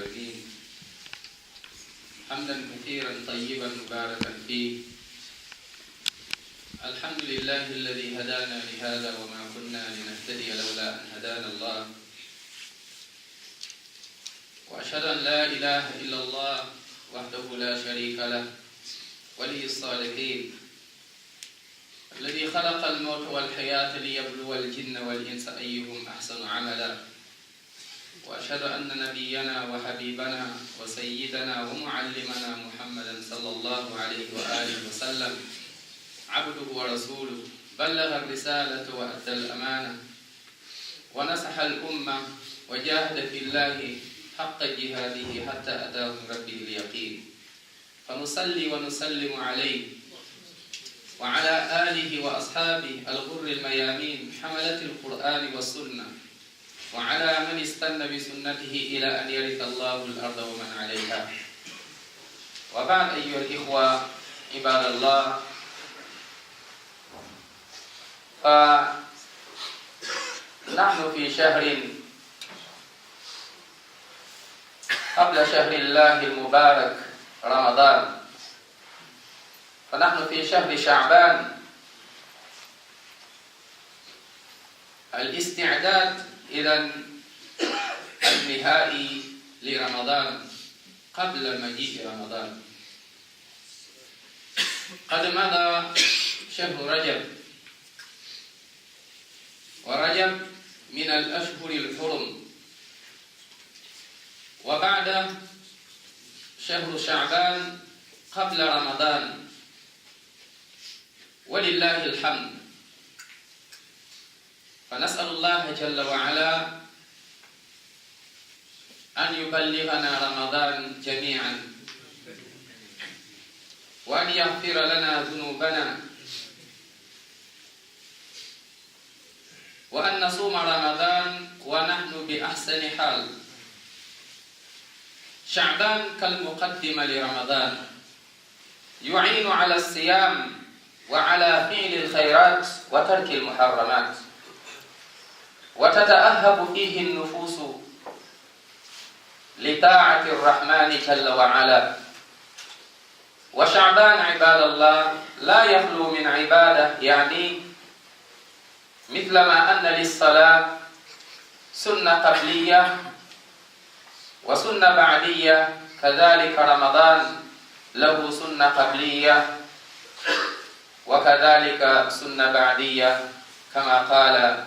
العالمين حمدا كثيرا طيبا مباركا فيه. الحمد لله الذي هدانا لهذا وما كنا لنهتدي لولا أن هدانا الله، وأشهد أن لا إله إلا الله وحده لا شريك له ولي الصالحين الذي خلق الموت والحياة ليبلو الجن والإنس أيهم أحسن عملا، وأشهد أن نبينا وحبيبنا وسيدنا ومعلمنا محمدا صلى الله عليه وآله وسلم عبده ورسوله، بلغ الرسالة وأدى الأمانة ونصح الأمة وجاهد في الله حق جهاده حتى أتاه ربه اليقين، فنصلي ونسلم عليه وعلى آله وأصحابه الغر الميامين حملة القرآن والسنة، وعلى من استنى بسنته إلى أن يرث الله الأرض ومن عليها. وبعد أيها الإخوة عباد الله، فنحن في شهر قبل شهر الله المبارك رمضان، فنحن في شهر شعبان، الاستعداد إذن النهائي لرمضان قبل مجيء رمضان. قد مضى شهر رجب، ورجب من الأشهر الحرم، وبعد شهر شعبان قبل رمضان، ولله الحمد. فنسأل الله جل وعلا أن يبلغنا رمضان جميعا، وأن يغفر لنا ذنوبنا، وأن نصوم رمضان ونحن بأحسن حال. شعبان كالمقدمة لرمضان، يعين على الصيام وعلى فعل الخيرات وترك المحرمات، وتتأهب فيه النفوس لطاعة الرحمن جل وعلا. وشعبان عباد الله لا يخلو من عبادة، يعني مثلما أن للصلاة سنة قبلية وسنة بعدية، كذلك رمضان له سنة قبلية وكذلك سنة بعدية، كما قال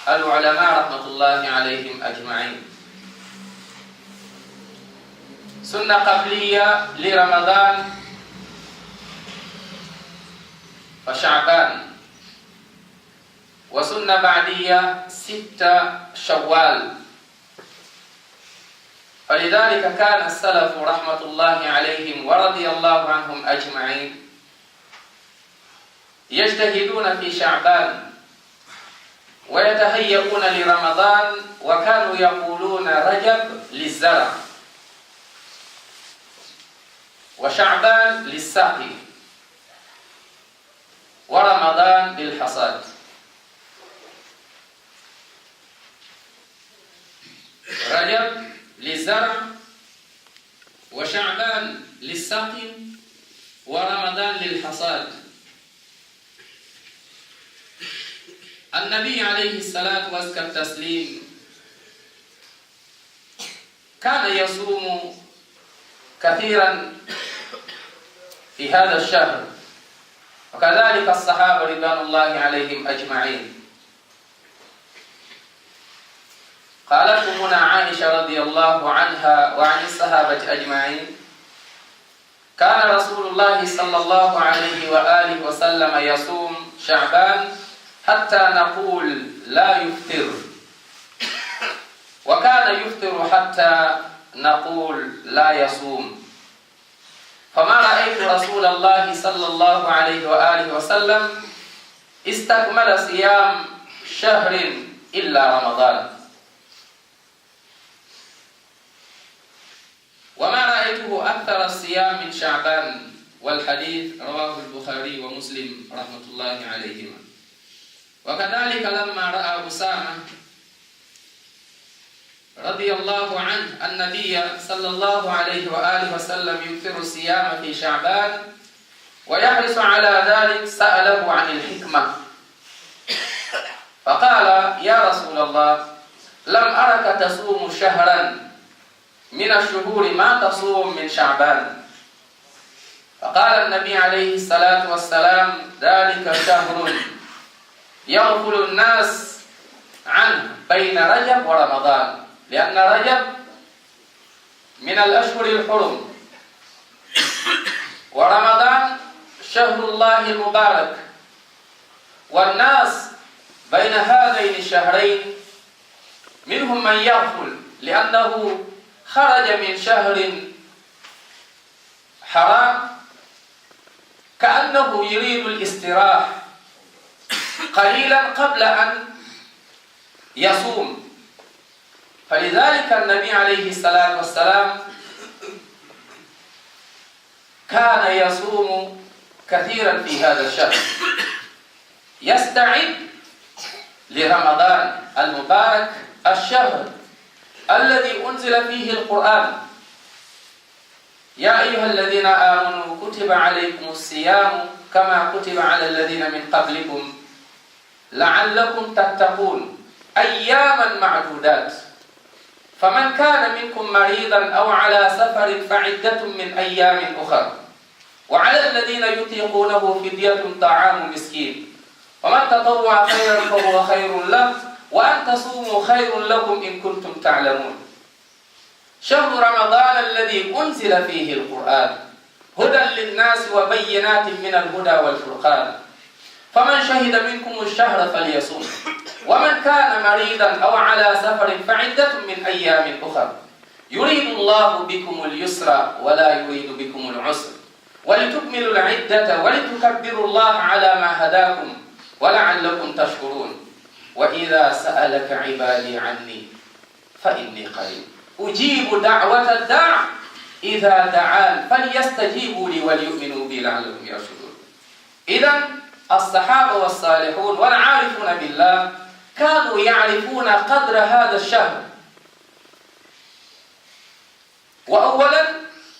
العلماء رحمة الله عليهم أجمعين. سنة قبلية لرمضان فشعبان، وسنة بعدية 6 شوال. فلذلك كان السلف رحمة الله عليهم ورضي الله عنهم أجمعين يجتهدون في شعبان ويتهيئون لرمضان، وكانوا يقولون رجب للزرع وشعبان للسقي ورمضان للحصاد. رجب للزرع وشعبان للسقي ورمضان للحصاد. النبي عليه الصلاة والتسليم كان يصوم كثيرا في هذا الشهر، وكذلك الصحابة رضوان الله عليهم أجمعين. قالت أمنا عائشة رضي الله عنها وعن الصحابة أجمعين: كان رسول الله صلى الله عليه وآله وسلم يصوم شعبان حتى نقول لا يفطر، وكان يفطر حتى نقول لا يصوم. فما رأيت رسول الله صلى الله عليه وآله وسلم استكمل صيام شهر إلا رمضان، وما رأيته أكثر الصيام من شعبان. والحديث رواه البخاري ومسلم رحمة الله عليهما. وكذلك لما رأى أسامة رضي الله عنه النبي صلى الله عليه وآله وسلم يكثر الصيام في شعبان ويحرص على ذلك، سأله عن الحكمة فقال: يا رسول الله، لم أرك تصوم شهرا من الشهور ما تصوم من شعبان. فقال النبي عليه الصلاة والسلام: ذلك شهر يغفل الناس عنه بين رجب ورمضان، لأن رجب من الأشهر الحرم، ورمضان شهر الله المبارك، والناس بين هذين الشهرين منهم من يغفل لأنه خرج من شهر حرام كأنه يريد الاستراحة قليلا قبل أن يصوم. فلذلك النبي عليه الصلاة والسلام كان يصوم كثيرا في هذا الشهر، يستعد لرمضان المبارك، الشهر الذي أنزل فيه القرآن. يا أيها الذين آمنوا كتب عليكم الصيام كما كتب على الذين من قبلكم لعلكم تتقون أياما معدودات، فمن كان منكم مريضا أو على سفر فعدة من أيام أخر، وعلى الذين يطيقونه فدية طعام مسكين، ومن تطوع خيرا فهو خير له، وأن تصوموا خير لكم إن كنتم تعلمون. شهر رمضان الذي أنزل فيه القرآن هدى للناس وبينات من الهدى والفرقان، فمن شهد منكم الشهر فليصوم، ومن كان مريضا أو على سفر فعدة من أيام أخر، يريد الله بكم اليسر ولا يريد بكم العسر، ولتكملوا العدة ولتكبروا الله على ما هداكم ولعلكم تشكرون. وإذا سألك عبادي عني فإني قريب أجيب دعوة الداع إذا دعان فليستجيبوا لي وليؤمنوا بي لعلهم يرشدون. إذن الصحابة والصالحون والعارفون بالله كانوا يعرفون قدر هذا الشهر، وأولا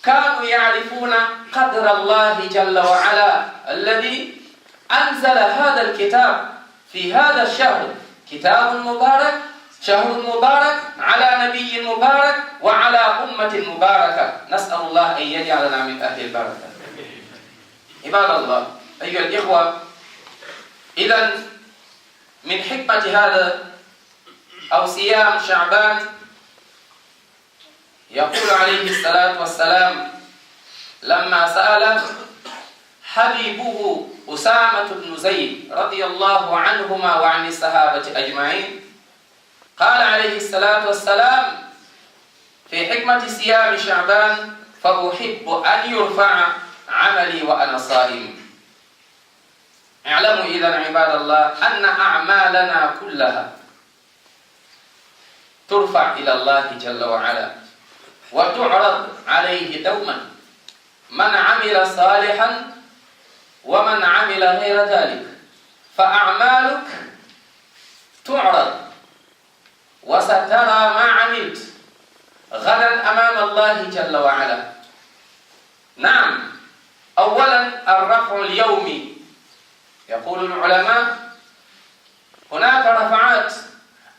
كانوا يعرفون قدر الله جل وعلا الذي أنزل هذا الكتاب في هذا الشهر، كتاب مبارك، شهر مبارك، على نبي مبارك، وعلى أمة مباركة. نسأل الله أن يجعلنا من أهل البركة. عباد الله، أيها الإخوة، إذن من حكمة هذا أو صيام شعبان يقول عليه الصلاة والسلام لما سأل حبيبه أسامة بن زيد رضي الله عنهما وعن الصحابة أجمعين، قال عليه الصلاة والسلام في حكمة صيام شعبان: فأحب أن يرفع عملي وأنا صائم. اعلموا إذن عباد الله أن أعمالنا كلها ترفع إلى الله جل وعلا وتعرض عليه دوما، من عمل صالحا ومن عمل غير ذلك، فأعمالك تعرض وسترى ما عملت غدا أمام الله جل وعلا. نعم، أولا الرفع اليومي، يقول العلماء هناك رفعات،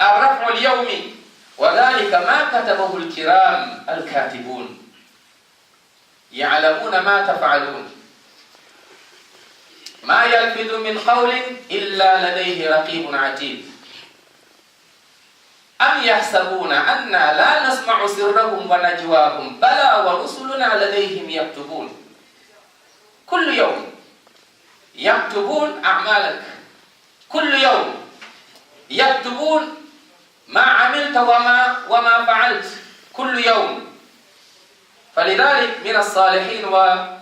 الرفع اليومي وذلك ما كتبه الكرام الكاتبون يعلمون ما تفعلون، ما يلفظ من قول إلا لديه رقيب عتيد. أم يحسبون أنا لا نسمع سرهم ونجواهم بلى ورسلنا لديهم يكتبون. كل يوم يكتبون أعمالك، كل يوم يكتبون ما عملت وما فعلت كل يوم. فلذلك من الصالحين ومن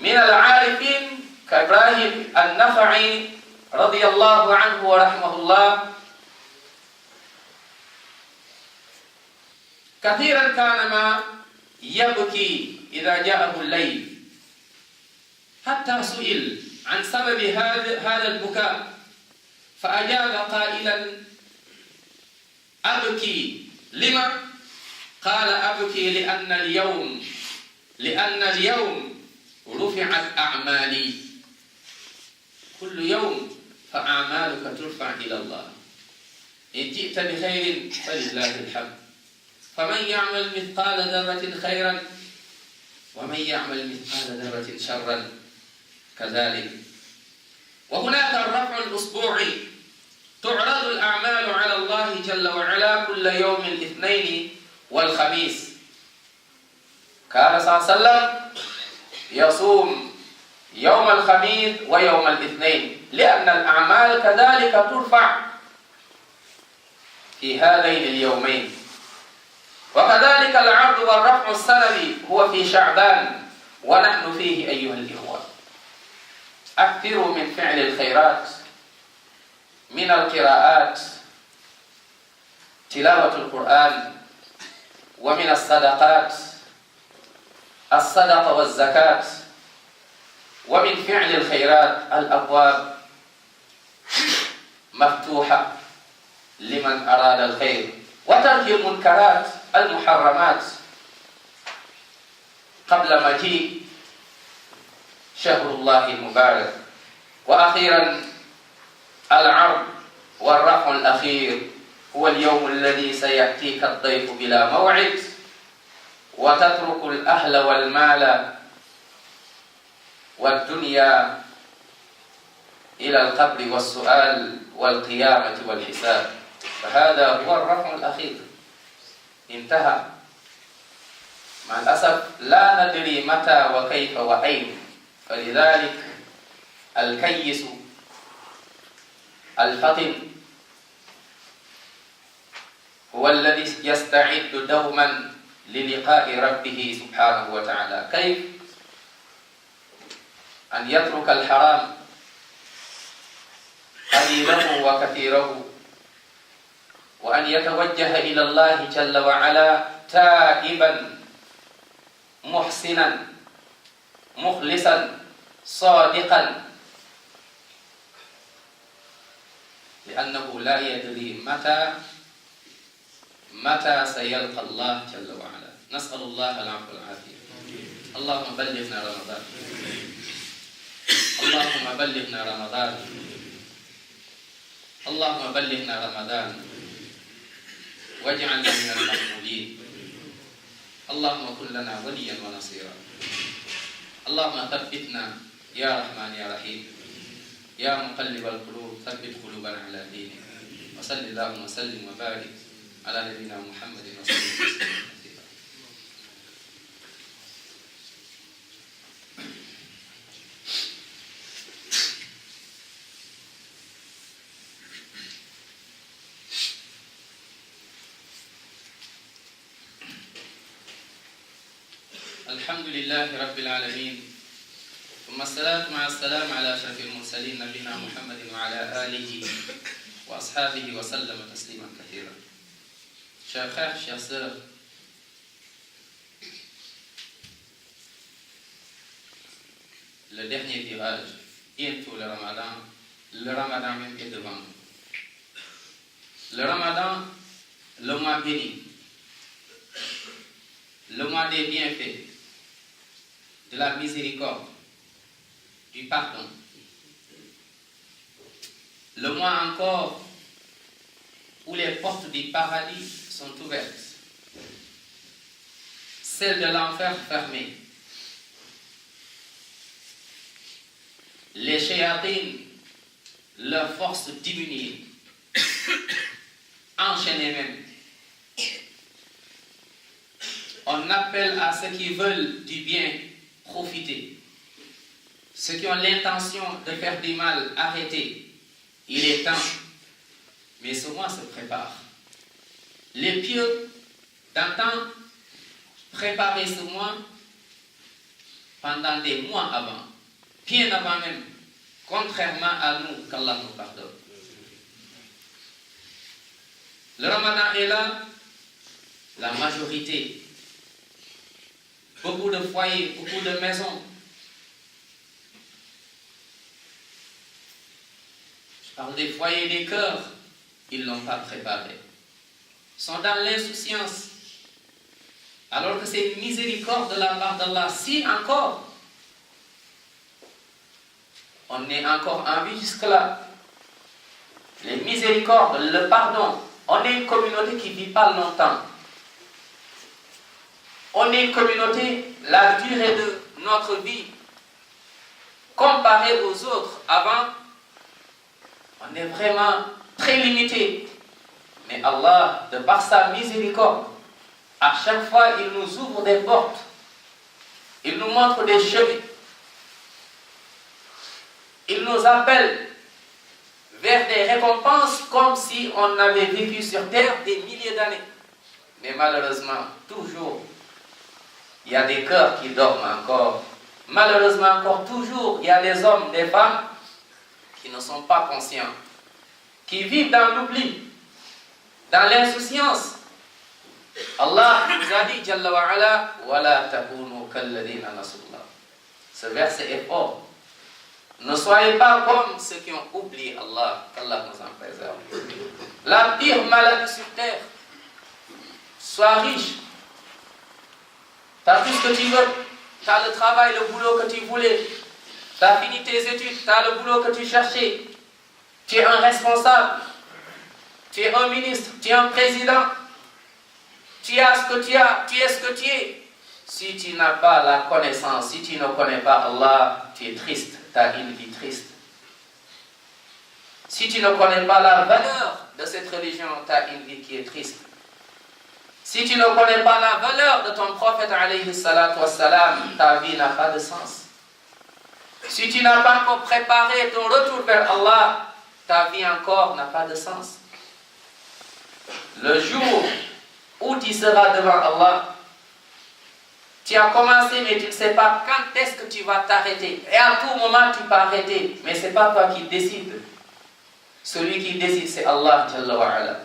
العارفين كإبراهيم النخعي رضي الله عنه ورحمه الله، كثيرا كان ما يبكي إذا جاءه الليل، حتى سئل عن سبب هذا البكاء فأجاب قائلا: أبكي لما؟ قال أبكي لأن اليوم رفعت أعمالي. كل يوم فأعمالك ترفع إلى الله، إن جئت بخير فلله الحمد، فمن يعمل مثقال ذرة خيرا ومن يعمل مثقال ذرة شرا كذلك. وهناك الرفع الأسبوعي، تعرض الأعمال على الله جل وعلا كل يوم الاثنين والخميس. كان صلى الله عليه وسلم يصوم يوم الخميس ويوم الاثنين، لأن الأعمال كذلك ترفع في هذين اليومين. وكذلك العرض والرفع السنوي هو في شعبان ونحن فيه أيها الإخوة. أكثروا من فعل الخيرات، من القراءات، تلاوة القرآن، ومن الصدقات، الصدقة والزكاة، ومن فعل الخيرات. الأبواب مفتوحة لمن أراد الخير، وترك المنكرات المحرمات قبل مجيء شهر الله المبارك. وأخيرا العرض والرفع الأخير هو اليوم الذي سيأتيك الضيف بلا موعد، وتترك الأهل والمال والدنيا إلى القبر والسؤال والقيامة والحساب. فهذا هو الرفع الأخير، انتهى. مع الأسف لا ندري متى وكيف وأين. فلذلك الكيس الفطن هو الذي يستعد دوما للقاء ربه سبحانه وتعالى. كيف أن يترك الحرام قليله وكثيره، وأن يتوجه إلى الله جل وعلا تائبا محسنا مخلصا صادقا، لأنه لا يدري متى سيلقى الله جل وعلا. نسأل الله العفو والعافية. اللهم بلغنا رمضان، اللهم بلغنا رمضان، اللهم بلغنا رمضان واجعلنا من المقبولين. اللهم كن لنا وليا ونصيرا. اللهم ثبتنا يا رحمن يا رحيم، يا مقلب القلوب ثبت قلوبنا على دينك. وصل اللهم وسلم وبارك على نبينا محمد وسلم تسليما كثيرا. الحمد لله رب العالمين، ثم الصلاة مع السلام على أشرف المرسلين نبينا محمد وعلى آله وأصحابه وسلم تسليما كثيرا. Chers frères, chères sœurs, le dernier virage, bientôt le Ramadan même est devant nous. Le Ramadan, le mois béni, le mois des bienfaits, de la miséricorde, du pardon. Le mois encore où les portes du paradis sont ouvertes, celles de l'enfer fermées. Les shayatines, leur force diminuée, enchaînées même. On appelle à ceux qui veulent du bien profiter. Ceux qui ont l'intention de faire du mal, arrêtez. Il est temps. Mais ce mois se prépare. Les pieux d'antan préparaient ce mois pendant des mois avant, bien avant même, contrairement à nous, qu'Allah nous pardonne. Le Ramadan est là, la majorité. Beaucoup de foyers, beaucoup de maisons. Je parle des foyers des cœurs, ils ne l'ont pas préparé. sont dans l'insouciance, alors que c'est une miséricorde de la part d'Allah. Si encore on est encore en vie jusque-là, les miséricordes, le pardon, on est une communauté qui ne vit pas longtemps. On est une communauté, la durée de notre vie, comparée aux autres avant, on est vraiment très limité. Mais Allah, de par sa miséricorde, à chaque fois, il nous ouvre des portes. Il nous montre des chemins. Il nous appelle vers des récompenses comme si on avait vécu sur terre des milliers d'années. Mais malheureusement, toujours, il y a des cœurs qui dorment encore. Malheureusement, encore toujours, il y a des hommes, des femmes qui ne sont pas conscients, qui vivent dans l'oubli, dans l'insouciance. Allah nous a dit, Jalla wa ala, wala takunu kalladina nasullah. Ce verset est fort. Ne soyez pas comme ceux qui ont oublié Allah, qu'Allah nous en préserve. La pire maladie sur terre. Sois riche. Tu as tout ce que tu veux. Tu as le travail, le boulot que tu voulais. Tu as fini tes études. Tu as le boulot que tu cherchais. Tu es un responsable. Tu es un ministre. Tu es un président. Tu as ce que tu as. Tu es ce que tu es. Si tu n'as pas la connaissance, si tu ne connais pas Allah, tu es triste. Tu as une vie triste. Si tu ne connais pas la valeur de cette religion, tu as une vie qui est triste. Si tu ne connais pas la valeur de ton prophète, alayhi salatu wassalam, ta vie n'a pas de sens. Si tu n'as pas encore préparé ton retour vers Allah, ta vie encore n'a pas de sens. Le jour où tu seras devant Allah, tu as commencé, mais tu ne sais pas quand est-ce que tu vas t'arrêter. Et à tout moment, tu peux arrêter. Mais ce n'est pas toi qui décides. Celui qui décide, c'est Allah Jalla wa ala.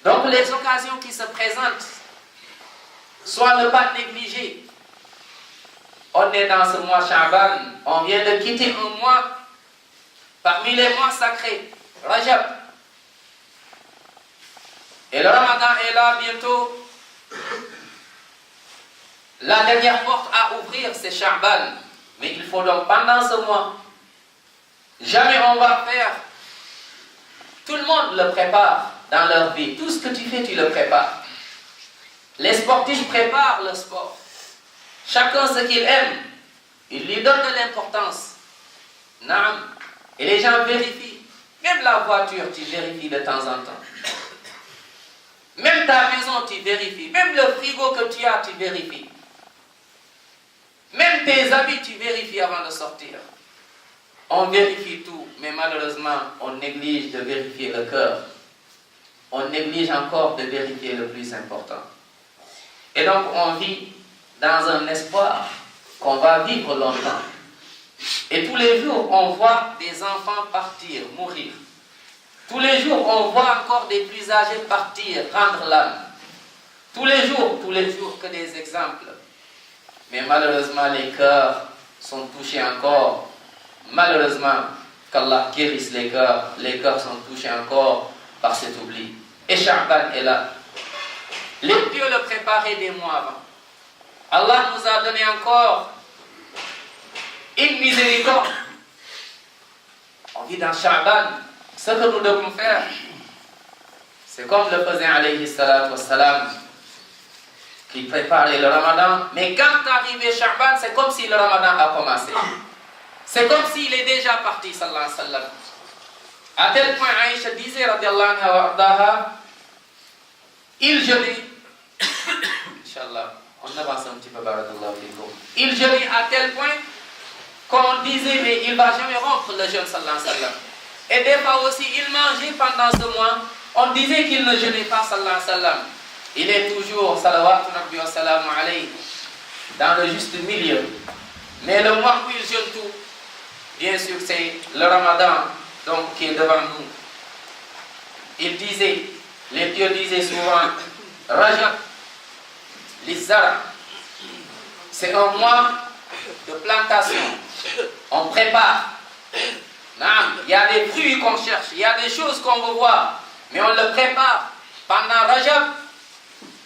Donc, les occasions qui se présentent, soit ne pas négliger. On est dans ce mois Sha'ban. On vient de quitter un mois parmi les mois sacrés. Rajab. Et le Ramadan est là bientôt. La dernière porte à ouvrir, c'est Sha'ban. Mais il faut donc, pendant ce mois, jamais on va faire. Tout le monde le prépare dans leur vie. Tout ce que tu fais, tu le prépares. Les sportifs préparent le sport. Chacun ce qu'il aime, il lui donne de l'importance. Naam. Et les gens vérifient. Même la voiture, tu vérifies de temps en temps. Même ta maison, tu vérifies. Même le frigo que tu as, tu vérifies. Même tes habits, tu vérifies avant de sortir. On vérifie tout, mais malheureusement, on néglige de vérifier le cœur. On néglige encore de vérifier le plus important. Et donc, on vit dans un espoir qu'on va vivre longtemps. Et tous les jours, on voit des enfants partir, mourir. Tous les jours, on voit encore des plus âgés partir, rendre l'âme. Tous les jours, que des exemples. Mais malheureusement, les cœurs sont touchés encore. Malheureusement, qu'Allah guérisse les cœurs sont touchés encore par cet oubli. Et Sha'ban est là. Les pieux le préparaient des mois avant. Allah nous a donné encore une miséricorde. On vit dans Sha'ban. Ce que nous devons faire, c'est comme le faisait alayhi salatu wassalam, qui préparait le Ramadan. Mais quand arrivait Sha'ban, c'est comme si le Ramadan a commencé. C'est comme s'il est déjà parti, sallallahu alayhi wa sallam. À tel point, Aïcha disait, radiallahu anha wa ardaha, il jeûnait, Inch'Allah, on avance un petit peu, barakallahu fikum. Il jeûnait à tel point qu'on disait, mais il ne va jamais rompre le jeûne, sallallahu alayhi wa sallam. Et des fois aussi, il mangeait pendant ce mois, on disait qu'il ne jeûnait pas, sallallahu alayhi wa sallam. Il est toujours, salawatu rabbi wa salamu alayhi, dans le juste milieu. Mais le mois où il jeûne tout, bien sûr, c'est le Ramadan donc, qui est devant nous. Il disait, les pieux disaient souvent, Rajab, l'Izzara, c'est un mois de plantation. On prépare. Il y a des fruits qu'on cherche, il y a des choses qu'on veut voir, mais on le prépare Pendant Rajab,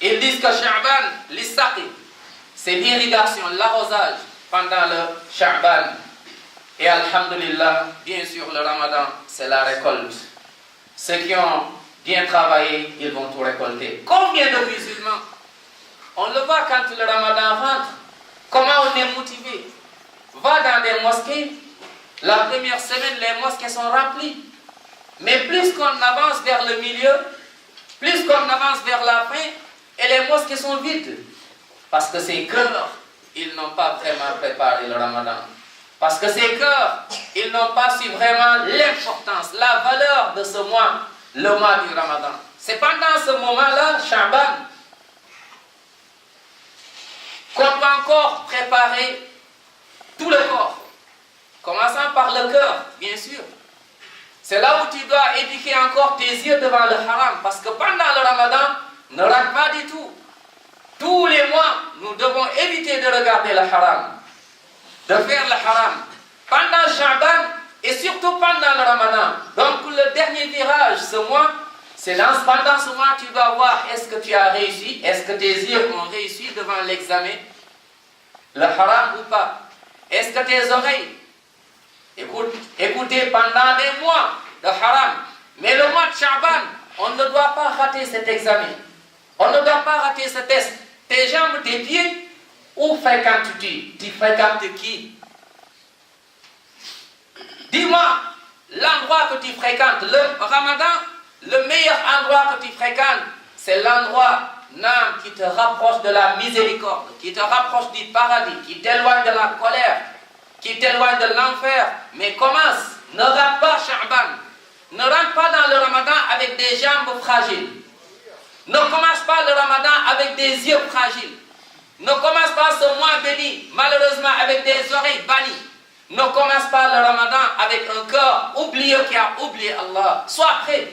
ils disent que Sha'ban, l'Issaqi, c'est l'irrigation, l'arrosage pendant le Sha'ban. Et Alhamdulillah, bien sûr, le Ramadan, c'est la récolte. Ceux qui ont bien travaillé, ils vont tout récolter. Combien de musulmans? On le voit quand le Ramadan rentre. Comment on est motivé? Va dans des mosquées. La première semaine, les mosquées sont remplies. Mais plus qu'on avance vers le milieu, plus qu'on avance vers la fin, et les mosquées sont vides. Parce que ces cœurs, ils n'ont pas vraiment préparé le Ramadan. Parce que ces cœurs, ils n'ont pas su vraiment l'importance, la valeur de ce mois, le mois du Ramadan. C'est pendant ce moment-là, Sha'ban, qu'on peut encore préparer tout le corps. Commençant par le cœur, bien sûr. C'est là où tu dois éduquer encore tes yeux devant le haram. Parce que pendant le Ramadan, ne rate pas du tout. Tous les mois, nous devons éviter de regarder le haram, de faire le haram. Pendant Sha'ban et surtout pendant le Ramadan. Donc le dernier virage, ce mois, c'est pendant ce mois, tu dois voir est-ce que tu as réussi, est-ce que tes yeux ont réussi devant l'examen, le haram ou pas. Est-ce que tes oreilles écoutez pendant des mois de haram. Mais le mois de Sha'ban, on ne doit pas rater cet examen. On ne doit pas rater ce test. Tes jambes, tes pieds, où fréquentes-tu? Tu fréquentes qui? Dis-moi, l'endroit que tu fréquentes, le Ramadan, le meilleur endroit que tu fréquentes, c'est l'endroit qui te rapproche de la miséricorde, qui te rapproche du paradis, qui t'éloigne de la colère, qui t'éloigne de l'enfer. Mais commence, ne rate pas Sha'ban. Ne rentre pas dans le Ramadan avec des jambes fragiles. Ne commence pas le Ramadan avec des yeux fragiles. Ne commence pas ce mois béni, malheureusement, avec des oreilles bannies. Ne commence pas le Ramadan avec un cœur oublié qui a oublié Allah. Sois prêt.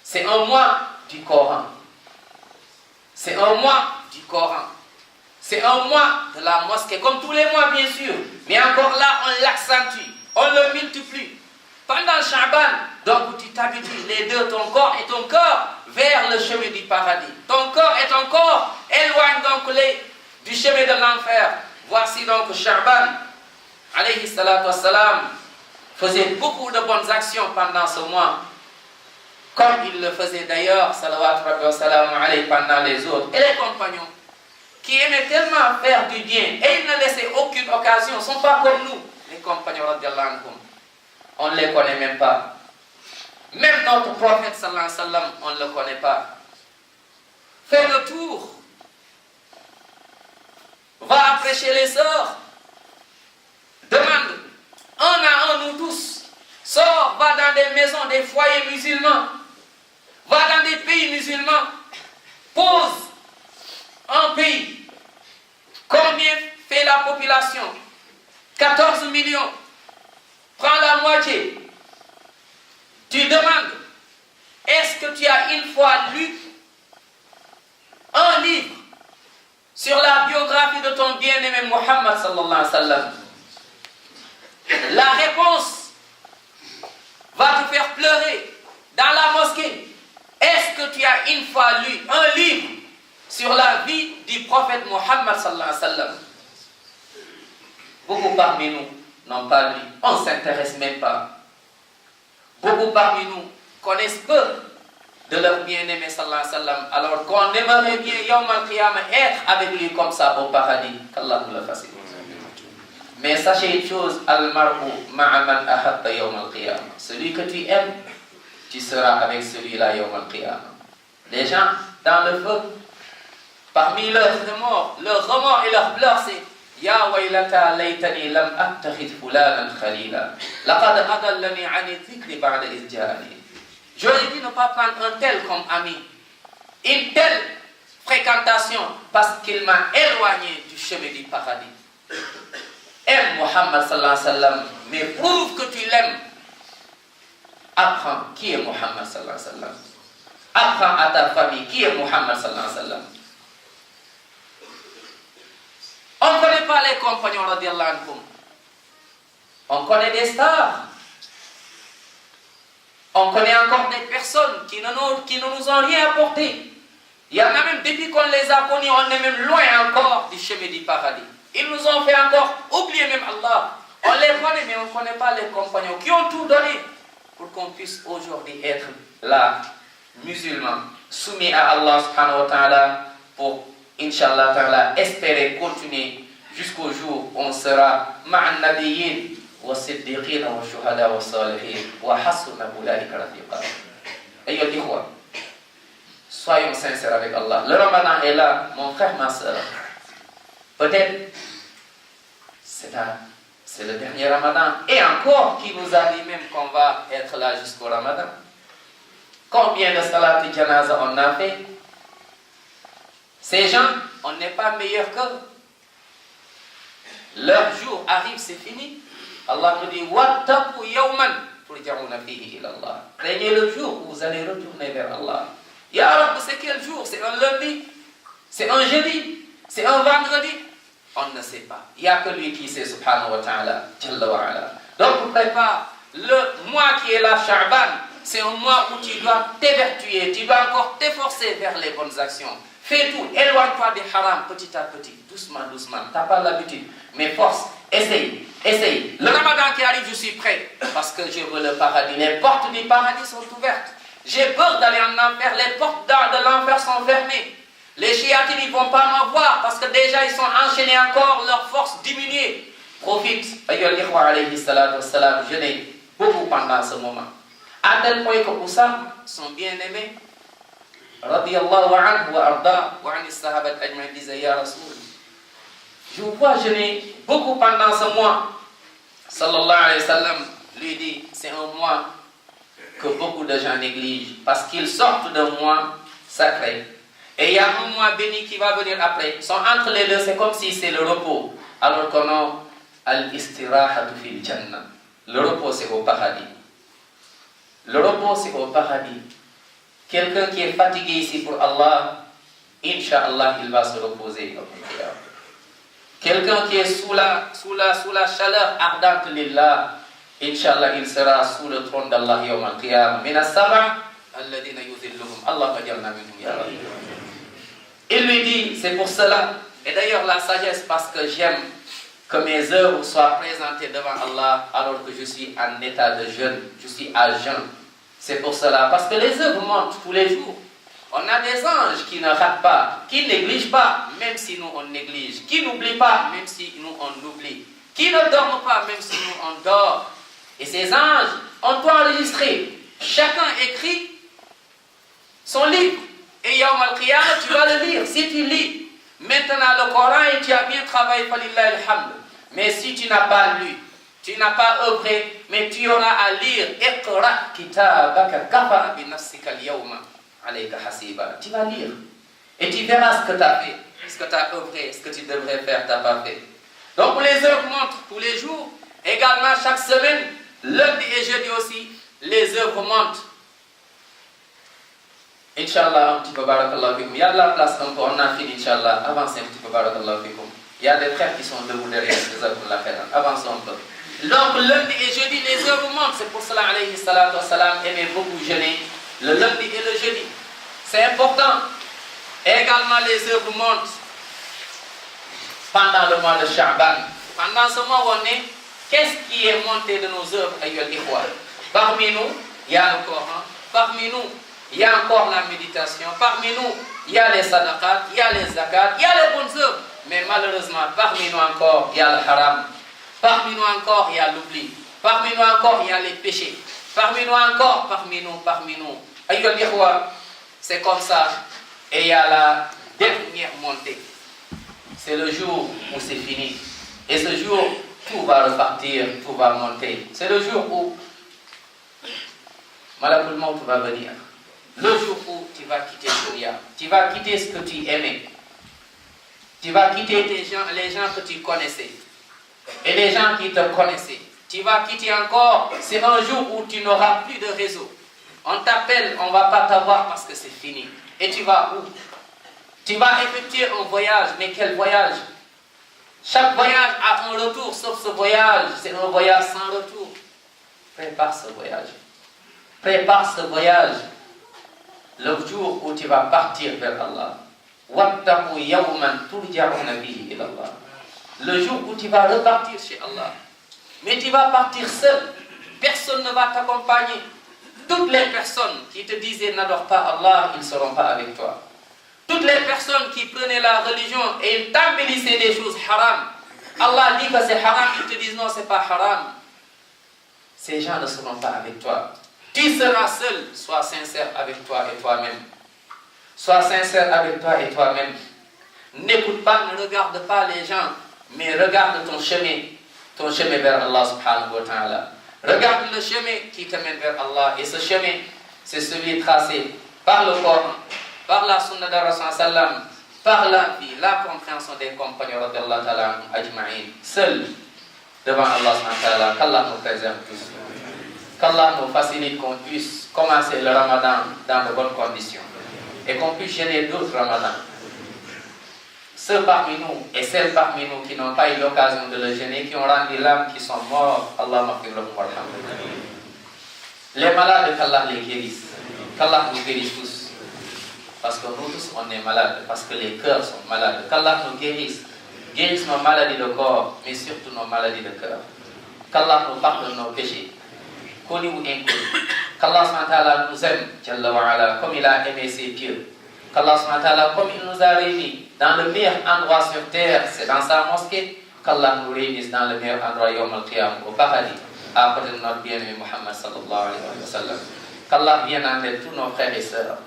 C'est un mois du Coran. C'est un mois du Coran. C'est un mois de la mosquée, comme tous les mois bien sûr. Mais encore là, on l'accentue, on le multiplie. Pendant Sha'ban, donc tu t'habitues les deux, ton corps et ton cœur, vers le chemin du paradis. Ton corps et ton corps éloignent donc du chemin de l'enfer. Voici donc Sha'ban, alayhi salatu wassalam, faisait beaucoup de bonnes actions pendant ce mois. Comme il le faisait d'ailleurs, salawatu rabbi wa salamu alayhi, pendant les autres. Et les compagnons, qui aimaient tellement faire du bien, et ils ne laissaient aucune occasion, ne sont pas comme nous, les compagnons radiallahu anhum. On ne les connaît même pas. Même notre prophète sallallahu alayhi wa sallam, on ne le connaît pas. Fais le tour. Va prêcher les sœurs. Demande, un à un, nous tous. Sors, va dans des maisons, des foyers musulmans. Va dans des pays musulmans. Pose un pays. Combien fait la population? 14 millions. Prends la moitié. Tu demandes, est-ce que tu as une fois lu un livre sur la biographie de ton bien-aimé Muhammad sallallahu alayhi wa sallam? La réponse va te faire pleurer dans la mosquée. Est-ce que tu as une fois lu un livre sur la vie du prophète Muhammad sallallahu alayhi wa sallam? Beaucoup parmi nous n'ont pas lu. On ne s'intéresse même pas. Beaucoup parmi nous connaissent peu de leur bien-aimé sallallahu alayhi wa sallam, alors qu'on aimerait bien Yawm al-Qiyamah être avec lui comme ça au paradis. Qu'Allah nous le fasse. Mais sachez une chose, al-mar'u ma'a man ahabba Yawm al-Qiyamah. Celui que tu aimes, tu seras avec celui-là Yawm al-Qiyamah. Les gens dans le feu, parmi leurs remords et leurs pleurs, c'est Ya waylata laytani lam attakhidh fulanan khalila laqad adallani 'ani dhikri ba'da idh ja'ani. J'aurais dû ne pas prendre un tel comme ami, une telle fréquentation, parce qu'il m'a éloigné du chemin du paradis. Aime Muhammad sallallahu alayhi wa sallam, mais prouve que tu l'aimes. Apprends qui est Muhammad sallallahu alayhi wa sallam. Apprends à ta famille qui est Muhammad sallallahu alayhi wa sallam. On ne connaît pas les compagnons radiallahu anhum. On connaît des stars. On connaît encore des personnes qui ne nous ont rien apporté. Il y en a même, depuis qu'on les a connus, on est même loin encore du chemin du paradis. Ils nous ont fait encore oublier même Allah. On les connaît, mais on ne connaît pas les compagnons qui ont tout donné pour qu'on puisse aujourd'hui être là, musulmans, soumis à Allah subhanahu wa ta'ala, pour, Inch'Allah ta'ala, espérer continuer jusqu'au jour où on sera ma'an nabiyyin wa siddiqin wa shuhada wa salihin wa hasuna ulaika rafiqa. Ayyuha al-ikhwa, soyons sincères avec Allah. Le Ramadan est là, mon frère, ma soeur. Peut-être c'est le dernier Ramadan, et encore qui nous a dit même qu'on va être là jusqu'au Ramadan. Combien de salat et janaza on a fait? Ces gens, on n'est pas meilleur qu'eux. Leur jour arrive, c'est fini. Allah nous dit wattaqu yawman turja'una fihi ila Allah. Craignez le jour où vous allez retourner vers Allah. Ya Rabbi, c'est quel jour? C'est un lundi? C'est un jeudi? C'est un vendredi? On ne sait pas. Il n'y a que lui qui sait, subhanahu wa ta'ala, jalla wa ala. Donc, prépare le mois qui est là, Sha'ban. C'est un mois où tu dois t'évertuer, tu dois encore t'efforcer vers les bonnes actions. Fais tout, éloigne-toi des haram petit à petit, doucement, doucement. Tu n'as pas l'habitude, mais force, essaye, essaye. Le Ramadan qui arrive, je suis prêt, parce que je veux le paradis. Les portes du paradis sont ouvertes. J'ai peur d'aller en enfer, les portes de l'enfer sont fermées. Les chiatines, ils ne vont pas m'en voir, parce que déjà, ils sont enchaînés encore, leur force diminuée. Profite, ayyuhal ikhwa alayhi salatu wassalam, jeûnez beaucoup pendant ce moment. À tel point que Oussam, son bien-aimé, radiyallahu anhu wa arda, wa anis sahabat ajmaïn, disait ya Rasoul, je vous vois jeûner beaucoup pendant ce mois. Sallallahu alayhi wa sallam lui dit, c'est un mois que beaucoup de gens négligent, parce qu'ils sortent d'un mois sacré. Et il y a un mois béni qui va venir après. Entre les deux, c'est comme si c'est le repos. Alors qu'on a al-istirahatu fil jannah. Le repos, c'est au paradis. Le repos, c'est au paradis. Quelqu'un qui est fatigué ici pour Allah, Inch'Allah, il va se reposer. Quelqu'un qui est sous la chaleur ardente lillah, Inch'Allah, il sera sous le trône d'Allah yawm al-qiyam. Min as-sab'a alladhina yudhilluhum. Allah majalna minhum ya Rabbi. Il lui dit, c'est pour cela, et d'ailleurs la sagesse, parce que j'aime que mes œuvres soient présentées devant Allah alors que je suis en état de jeûne, je suis à jeûne. C'est pour cela, parce que les œuvres montent tous les jours. On a des anges qui ne ratent pas, qui ne négligent pas, même si nous on néglige, qui n'oublient pas, même si nous on oublie, qui ne dorment pas, même si nous on dort. Et ces anges ont tout enregistré. Chacun écrit son livre. Et Yawm al-Qiyamah, tu vas le lire. Si tu lis maintenant le Coran et tu as bien travaillé, falillah alhamd. Mais si tu n'as pas lu, tu n'as pas œuvré, mais tu auras à lire Iqra kitabaka kafa bi nafsika al-yawma alayka hasiba. Tu vas lire et tu verras ce que tu as fait, ce que tu as œuvré, ce que tu devrais faire, tu n'as pas fait. Donc les œuvres montrent tous les jours, également chaque semaine, lundi et jeudi aussi, les œuvres montent. Inch'Allah, un petit peu barakallahu fikum. Il y a de la place un peu, on a fini, Inch'Allah. Avancez un petit peu barakallahu fikum. Il y a des frères qui sont debout derrière, avancez un peu. Donc, lundi et jeudi, les œuvres montent. C'est pour cela, alayhi salatu wassalam, aimait beaucoup jeûner le lundi et le jeudi. C'est important. Également, les œuvres montent pendant le mois de Sha'ban. Pendant ce mois où on est, qu'est-ce qui est monté de nos œuvres, ayyuhal ikhwa? Parmi nous, il y a le Coran. Parmi nous, il y a encore la méditation. Parmi nous, il y a les sadaqat, il y a les zakat, il y a les bonnes œuvres. Mais malheureusement, parmi nous encore, il y a le haram. Parmi nous encore, il y a l'oubli. Parmi nous encore, il y a les péchés. Parmi nous encore, parmi nous. Ayyuhal ikhwa, c'est comme ça. Et il y a la dernière montée. C'est le jour où c'est fini. Et ce jour, tout va repartir, tout va monter. C'est le jour où Malakul Maut va venir. Le jour où tu vas quitter Dunya, tu vas quitter ce que tu aimais, tu vas quitter les gens que tu connaissais et les gens qui te connaissaient. Tu vas quitter encore, c'est un jour où tu n'auras plus de réseau. On t'appelle, on ne va pas t'avoir parce que c'est fini. Et tu vas où? Tu vas effectuer un voyage, mais quel voyage? Chaque voyage a un retour, sauf ce voyage, c'est un voyage sans retour. Prépare ce voyage. Prépare ce voyage, le jour où tu vas partir vers Allah. وَاتَّقُوا يَوْمًا تُرْجَعُونَ فِيهِ إِلَى اللَّهِ. Le jour où tu vas repartir chez Allah. Mais tu vas partir seul. Personne ne va t'accompagner. Toutes les personnes qui te disaient n'adore pas Allah, ils ne seront pas avec toi. Toutes les personnes qui prenaient la religion et ils t'embellissaient des choses haram. Allah dit que c'est haram, ils te disent non, c'est pas haram. Ces gens ne seront pas avec toi. Tu seras seul. Sois sincère avec toi et toi-même. Sois sincère avec toi et toi-même. N'écoute pas, ne regarde pas les gens, mais regarde ton chemin vers Allah subhanahu wa ta'ala. Regarde le chemin qui te mène vers Allah. Et ce chemin, c'est celui tracé par le Coran, par la sunna de Rasul sallam, par la vie, la compréhension des compagnons radiyallahu ta'ala ajma'in. Seul devant Allah subhanahu wa ta'ala. Qu'Allah nous préserve tous. Qu'Allah nous facilite qu'on puisse commencer le Ramadan dans de bonnes conditions. Et qu'on puisse gêner d'autres Ramadans. Ceux parmi nous et celles parmi nous qui n'ont pas eu l'occasion de le gêner, qui ont rendu l'âme, qui sont morts, Allah m'aghfir warham. Les malades, qu'Allah les guérisse. Qu'Allah nous guérisse tous. Parce que nous tous, on est malades. Parce que les cœurs sont malades. Qu'Allah nous guérisse. Guérisse nos maladies de corps, mais surtout nos maladies de cœur. Qu'Allah nous pardonne nos péchés. Connus ou inconnus. Qu'Allah SWT nous aime, comme il a aimé ses pieux. Qu'Allah SWT, comme il nous a réunis dans le meilleur endroit sur terre, c'est dans sa mosquée, qu'Allah nous réunisse dans le meilleur endroit Yawm al-Qiyam, au paradis, à côté de notre bien-aimé Muhammad sallallahu alayhi wa sallam. Qu'Allah vienne en aide tous nos frères et sœurs,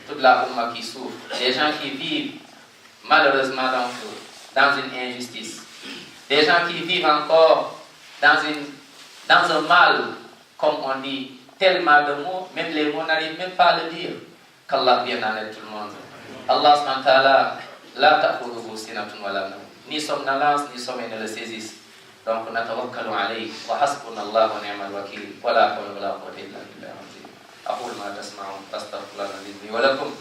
toute la Ummah qui souffre, les gens qui vivent malheureusement dans une injustice, des gens qui vivent encore dans un mal, comme on dit, tellement de mots, même les mots n'arrivent même pas à le dire. Qu'Allah vienne en aide tout le monde. Allah subhanahu wa ta'ala, la ta'khudhuhu sinatun wa la nawm. Ni somnolence, ni sommeil ne le saisissent. Donc, natawakkalu alayhi wa hasbunallahu wa ni'mal wakil. Wa la hawla wa la quwwata illa billah. أقول ما تسمعون أستغفر الله لي ولكم